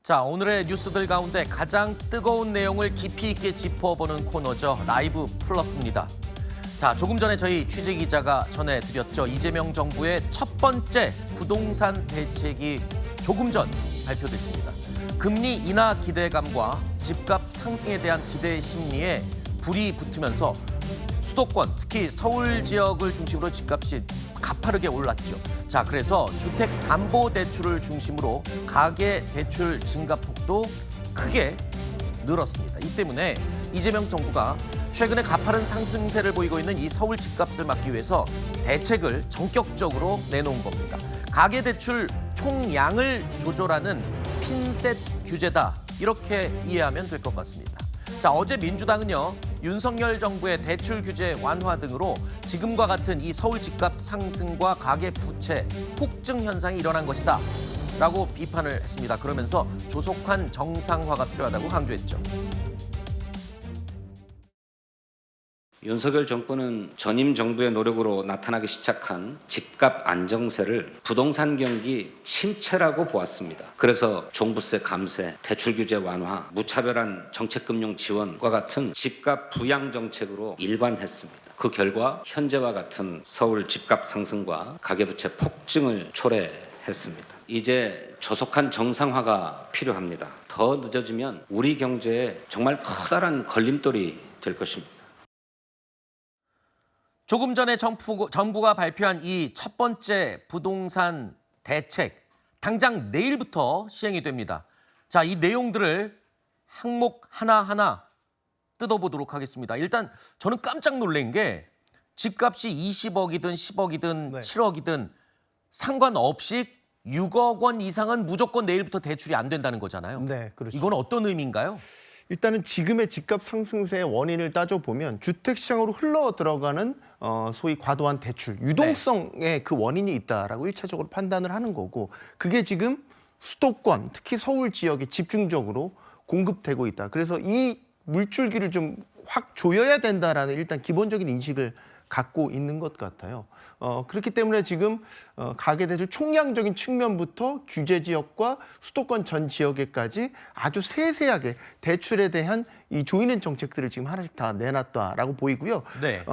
자, 오늘의 뉴스들 가운데 가장 뜨거운 내용을 깊이 있게 짚어보는 코너죠. 라이브 플러스입니다. 자, 조금 전에 저희 취재 기자가 전해드렸죠. 이재명 정부의 첫 번째 부동산 대책이 조금 전 발표됐습니다. 금리 인하 기대감과 집값 상승에 대한 기대 심리에 불이 붙으면서 수도권, 특히 서울 지역을 중심으로 집값이 가파르게 올랐죠. 자, 그래서 주택담보대출을 중심으로 가계대출 증가폭도 크게 늘었습니다. 이 때문에 이재명 정부가 최근에 가파른 상승세를 보이고 있는 이 서울 집값을 막기 위해서 대책을 전격적으로 내놓은 겁니다. 가계대출 총량을 조절하는 핀셋 규제다, 이렇게 이해하면 될 것 같습니다. 자, 어제 민주당은요, 윤석열 정부의 대출 규제 완화 등으로 지금과 같은 이 서울 집값 상승과 가계 부채 폭증 현상이 일어난 것이다 라고 비판을 했습니다. 그러면서 조속한 정상화가 필요하다고 강조했죠. 윤석열 정부는 전임 정부의 노력으로 나타나기 시작한 집값 안정세를 부동산 경기 침체라고 보았습니다. 그래서 종부세 감세, 대출 규제 완화, 무차별한 정책금융 지원과 같은 집값 부양 정책으로 일관했습니다. 그 결과 현재와 같은 서울 집값 상승과 가계부채 폭증을 초래했습니다. 이제 조속한 정상화가 필요합니다. 더 늦어지면 우리 경제에 정말 커다란 걸림돌이 될 것입니다. 조금 전에 정부가 발표한 이 첫 번째 부동산 대책, 당장 내일부터 시행이 됩니다. 자, 이 내용들을 항목 하나하나 뜯어보도록 하겠습니다. 일단 저는 깜짝 놀란 게 집값이 20억이든 10억이든 7억이든 상관없이 6억 원 이상은 무조건 내일부터 대출이 안 된다는 거잖아요. 네, 그렇죠. 이건 어떤 의미인가요? 일단은 지금의 집값 상승세의 원인을 따져보면 주택시장으로 흘러 들어가는 소위 과도한 대출, 유동성의 그 원인이 있다라고 일차적으로 판단을 하는 거고, 그게 지금 수도권, 특히 서울 지역에 집중적으로 공급되고 있다. 그래서 이 물줄기를 좀 확 조여야 된다라는 일단 기본적인 인식을 갖고 있는 것 같아요. 그렇기 때문에 지금 가계대출 총량적인 측면부터 규제 지역과 수도권 전 지역에까지 아주 세세하게 대출에 대한 이 조이는 정책들을 지금 하나씩 다 내놨다라고 보이고요. 네.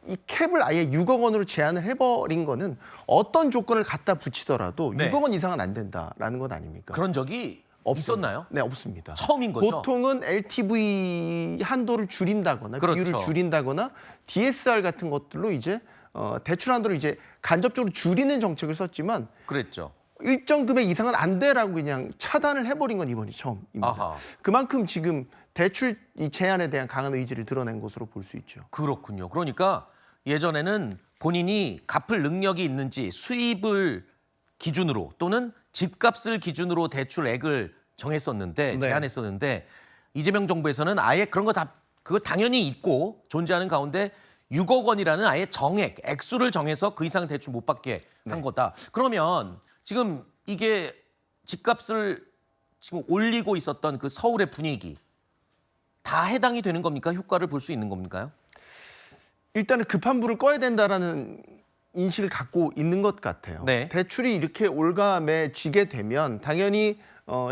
이 캡을 아예 6억 원으로 제한을 해버린 거는 어떤 조건을 갖다 붙이더라도 네. 6억 원 이상은 안 된다라는 것 아닙니까? 그런 적이 있었나요? 네, 없습니다. 처음인 거죠? 보통은 LTV 한도를 줄인다거나 그렇죠. 비율을 줄인다거나 DSR 같은 것들로 이제 대출 한도를 이제 간접적으로 줄이는 정책을 썼지만 그랬죠. 일정 금액 이상은 안 돼라고 그냥 차단을 해버린 건 이번이 처음입니다. 아하. 그만큼 지금 대출 이 제한에 대한 강한 의지를 드러낸 것으로 볼 수 있죠. 그렇군요. 그러니까 예전에는 본인이 갚을 능력이 있는지 수입을 기준으로 또는 집값을 기준으로 대출액을 정했었는데, 네. 제한했었는데, 이재명 정부에서는 아예 그런 거 다 그거 당연히 있고 존재하는 가운데 6억 원이라는 아예 정액, 액수를 정해서 그 이상 대출 못 받게 한 거다. 그러면 지금 이게 집값을 지금 올리고 있었던 그 서울의 분위기 다 해당이 되는 겁니까? 효과를 볼 수 있는 겁니까요? 일단은 급한 불을 꺼야 된다라는 인식을 갖고 있는 것 같아요. 네. 대출이 이렇게 올가매지게 되면 당연히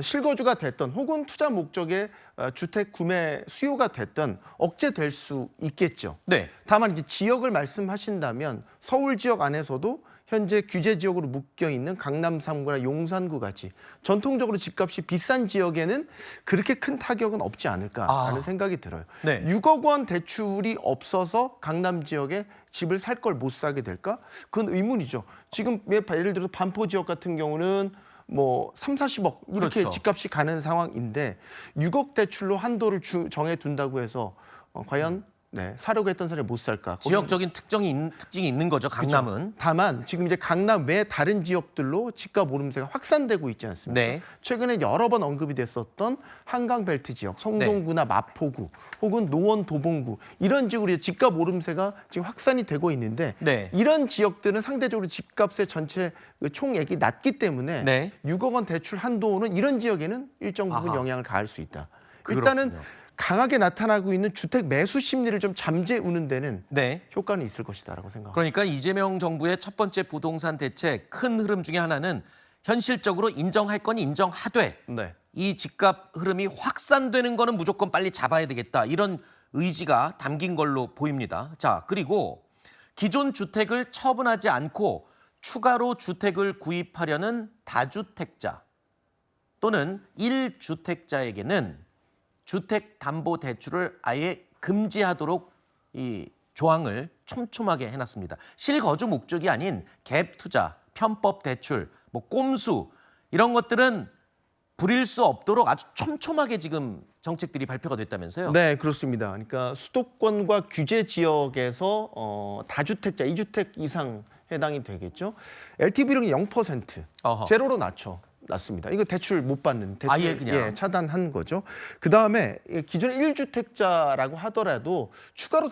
실거주가 됐던 혹은 투자 목적의 주택 구매 수요가 됐던 억제될 수 있겠죠. 네. 다만 이제 지역을 말씀하신다면 서울 지역 안에서도 현재 규제 지역으로 묶여 있는 강남 3구나 용산구 같이 전통적으로 집값이 비싼 지역에는 그렇게 큰 타격은 없지 않을까라는 생각이 들어요. 네. 6억 원 대출이 없어서 강남 지역에 집을 살 걸 못 사게 될까? 그건 의문이죠. 지금 예를 들어서 반포 지역 같은 경우는 뭐 3, 40억 이렇게 그렇죠. 집값이 가는 상황인데 6억 대출로 한도를 정해 둔다고 해서 과연 사려고 했던 사람이 못 살까? 지역적인 특징이 있는 거죠, 강남은. 그렇죠. 다만 지금 이제 강남 외 다른 지역들로 집값 오름세가 확산되고 있지 않습니까? 네. 최근에 여러 번 언급이 됐었던 한강벨트 지역, 성동구나 마포구, 혹은 노원 도봉구 이런 지역으로 이제 집값 오름세가 지금 확산이 되고 있는데 네. 이런 지역들은 상대적으로 집값의 전체 그 총액이 낮기 때문에 네. 6억 원 대출 한도는 이런 지역에는 일정 부분 아하. 영향을 가할 수 있다. 그렇군요. 일단은 강하게 나타나고 있는 주택 매수 심리를 좀 잠재우는 데는 네. 효과는 있을 것이다라고 생각합니다. 그러니까 이재명 정부의 첫 번째 부동산 대책 큰 흐름 중에 하나는 현실적으로 인정할 건 인정하되 네. 이 집값 흐름이 확산되는 거는 무조건 빨리 잡아야 되겠다. 이런 의지가 담긴 걸로 보입니다. 자, 그리고 기존 주택을 처분하지 않고 추가로 주택을 구입하려는 다주택자 또는 1주택자에게는 주택담보대출을 아예 금지하도록 이 조항을 촘촘하게 해놨습니다. 실거주 목적이 아닌 갭 투자, 편법 대출, 뭐 꼼수 이런 것들은 부릴 수 없도록 아주 촘촘하게 지금 정책들이 발표가 됐다면서요? 네, 그렇습니다. 그러니까 수도권과 규제 지역에서 다주택자 2주택 이상 해당이 되겠죠. LTV를 0% 어허. 제로로 놨습니다. 이거 대출 못 받는 대출 아예 그냥. 차단한 거죠. 그다음에 기존 1주택자라고 하더라도 추가로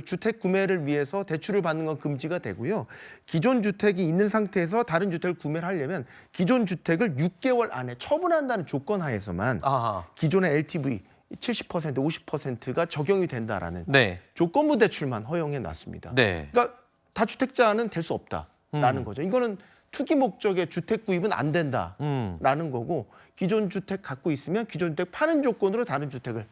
주택 구매를 위해서 대출을 받는 건 금지가 되고요. 기존 주택이 있는 상태에서 다른 주택을 구매를 하려면 기존 주택을 6개월 안에 처분한다는 조건 하에서만 아하. 기존의 기존의 LTV 70%, 50%가 적용이 된다라는 네. 조건부 대출만 허용해 놨습니다. 네. 그러니까 다주택자는 될 수 없다라는 거죠. 이거는 투기 목적의 주택 구입은 안 된다라는 거고 기존 주택 갖고 있으면 기존 주택 파는 조건으로 다른 주택을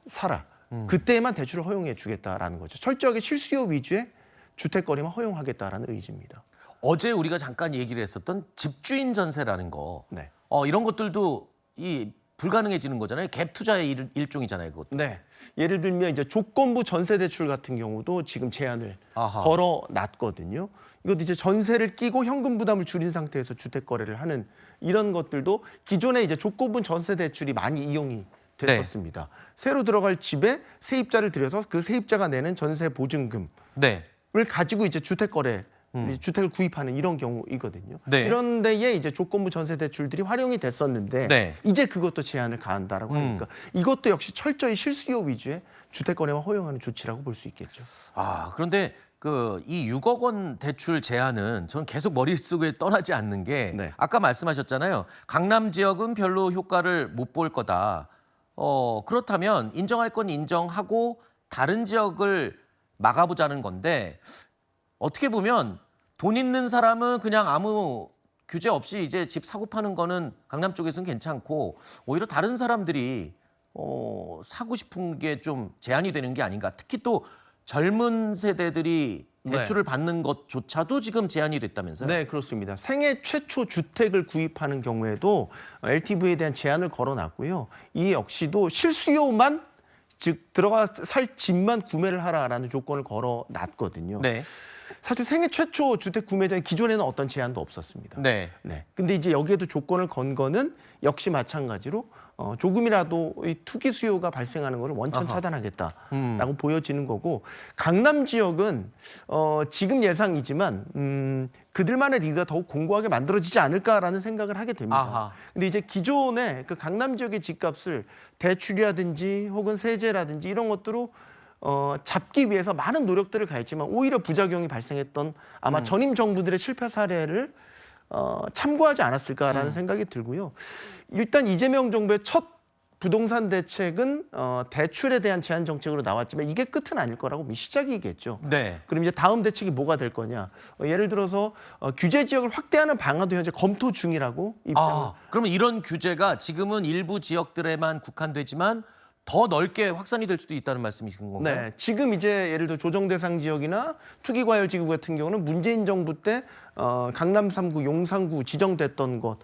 사라. 그때만 대출을 허용해 주겠다라는 거죠. 철저하게 실수요 위주의 주택 거래만 허용하겠다라는 의지입니다. 어제 우리가 잠깐 얘기를 했었던 집주인 전세라는 거. 네. 이런 것들도 이 불가능해지는 거잖아요. 갭 투자의 일종이잖아요, 그것도. 네. 예를 들면 이제 조건부 전세 대출 같은 경우도 지금 제한을 아하. 걸어 놨거든요. 이것도 이제 전세를 끼고 현금 부담을 줄인 상태에서 주택 거래를 하는 이런 것들도 기존에 이제 조건부 전세 대출이 많이 이용이 됐었습니다. 새로 들어갈 집에 세입자를 들여서 그 세입자가 내는 전세 보증금을 네. 가지고 이제 주택 거래 주택을 구입하는 이런 경우이거든요. 네. 이런 데에 이제 조건부 전세 대출들이 활용이 됐었는데 네. 이제 그것도 제한을 가한다라고 하니까 이것도 역시 철저히 실수요 위주의 주택 거래만 허용하는 조치라고 볼 수 있겠죠. 그런데 이 6억 원 대출 제한은 저는 계속 머릿속에 떠나지 않는 게 네. 아까 말씀하셨잖아요. 강남 지역은 별로 효과를 못 볼 거다. 그렇다면 인정할 건 인정하고 다른 지역을 막아보자는 건데 어떻게 보면 돈 있는 사람은 그냥 아무 규제 없이 이제 집 사고 파는 거는 강남 쪽에서는 괜찮고 오히려 다른 사람들이 사고 싶은 게 좀 제한이 되는 게 아닌가. 특히 또 젊은 세대들이 대출을 받는 것조차도 지금 제한이 됐다면서요? 네, 그렇습니다. 생애 최초 주택을 구입하는 경우에도 LTV에 대한 제한을 걸어놨고요. 이 역시도 실수요만 즉 들어가 살 집만 구매를 하라라는 조건을 걸어놨거든요. 네. 사실 생애 최초 주택 구매자의 기존에는 어떤 제한도 없었습니다. 네. 네. 근데 이제 여기에도 조건을 건 거는 역시 마찬가지로 조금이라도 이 투기 수요가 발생하는 것을 원천 아하. 차단하겠다라고 보여지는 거고 강남 지역은 지금 예상이지만 그들만의 리그가 더욱 공고하게 만들어지지 않을까라는 생각을 하게 됩니다. 아하. 근데 이제 기존의 그 강남 지역의 집값을 대출이라든지 혹은 세제라든지 이런 것들로 잡기 위해서 많은 노력들을 가했지만 오히려 부작용이 발생했던 아마 전임 정부들의 실패 사례를 참고하지 않았을까라는 생각이 들고요. 일단 이재명 정부의 첫 부동산 대책은 대출에 대한 제한 정책으로 나왔지만 이게 끝은 아닐 거라고 시작이겠죠. 네. 그럼 이제 다음 대책이 뭐가 될 거냐? 예를 들어서 규제 지역을 확대하는 방안도 현재 검토 중이라고 입장을. 그러면 이런 규제가 지금은 일부 지역들에만 국한되지만 더 넓게 확산이 될 수도 있다는 말씀이신 건가요? 네, 지금 이제 예를 들어 조정 대상 지역이나 투기과열 지구 같은 경우는 문재인 정부 때 강남 3구, 용산구 지정됐던 것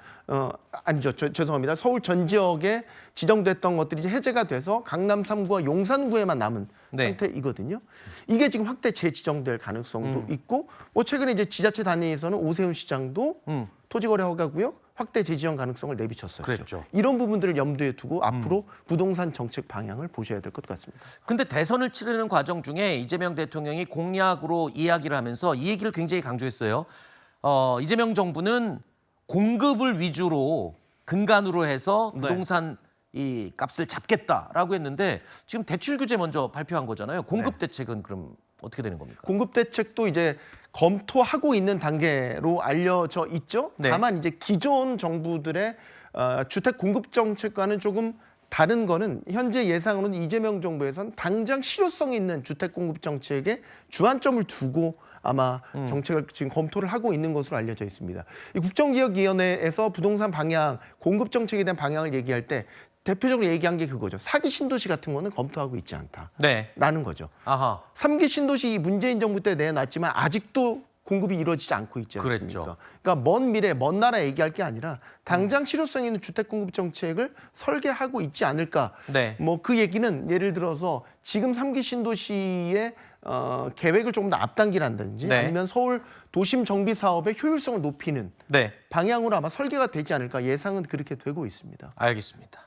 아니죠. 죄송합니다. 서울 전 지역에 지정됐던 것들이 이제 해제가 돼서 강남 3구와 용산구에만 남은 네. 상태이거든요. 이게 지금 확대 재지정될 가능성도 있고 최근에 이제 지자체 단위에서는 오세훈 시장도 토지거래 허가고요. 확대 재지정 가능성을 내비쳤어요. 그랬죠. 이런 부분들을 염두에 두고 앞으로 부동산 정책 방향을 보셔야 될 것 같습니다. 근데 대선을 치르는 과정 중에 이재명 대통령이 공약으로 이야기를 하면서 이 얘기를 굉장히 강조했어요. 이재명 정부는 공급을 위주로 근간으로 해서 부동산 이 값을 잡겠다라고 했는데 지금 대출 규제 먼저 발표한 거잖아요. 공급 대책은 그럼 어떻게 되는 겁니까? 공급 대책도 이제 검토하고 있는 단계로 알려져 있죠. 네. 다만 이제 기존 정부들의 주택 공급 정책과는 조금 다른 거는 현재 예상으로는 이재명 정부에선 당장 실효성 있는 주택 공급 정책에 주안점을 두고 아마 정책을 지금 검토를 하고 있는 것으로 알려져 있습니다. 이 국정기획위원회에서 부동산 방향, 공급 정책에 대한 방향을 얘기할 때 대표적으로 얘기한 게 그거죠. 4기 신도시 같은 거는 검토하고 있지 네. 않다라는 거죠. 아하. 3기 신도시 문재인 정부 때 내놨지만 아직도 공급이 이루어지지 않고 있지 않습니까? 그랬죠. 그러니까 먼 미래, 먼 나라 얘기할 게 아니라 당장 실효성 있는 주택 공급 정책을 설계하고 있지 않을까. 네. 뭐 그 얘기는 예를 들어서 지금 3기 신도시의 계획을 조금 더 앞당기란든지 네. 아니면 서울 도심 정비 사업의 효율성을 높이는 네. 방향으로 아마 설계가 되지 않을까 예상은 그렇게 되고 있습니다. 알겠습니다.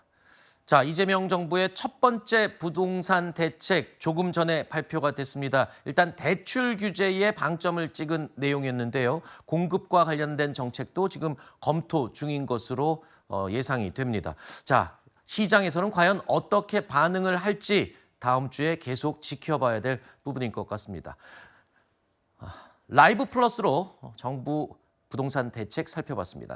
자, 이재명 정부의 첫 번째 부동산 대책 조금 전에 발표가 됐습니다. 일단 대출 규제에 방점을 찍은 내용이었는데요. 공급과 관련된 정책도 지금 검토 중인 것으로 예상이 됩니다. 자, 시장에서는 과연 어떻게 반응을 할지 다음 주에 계속 지켜봐야 될 부분인 것 같습니다. 라이브 플러스로 정부 부동산 대책 살펴봤습니다.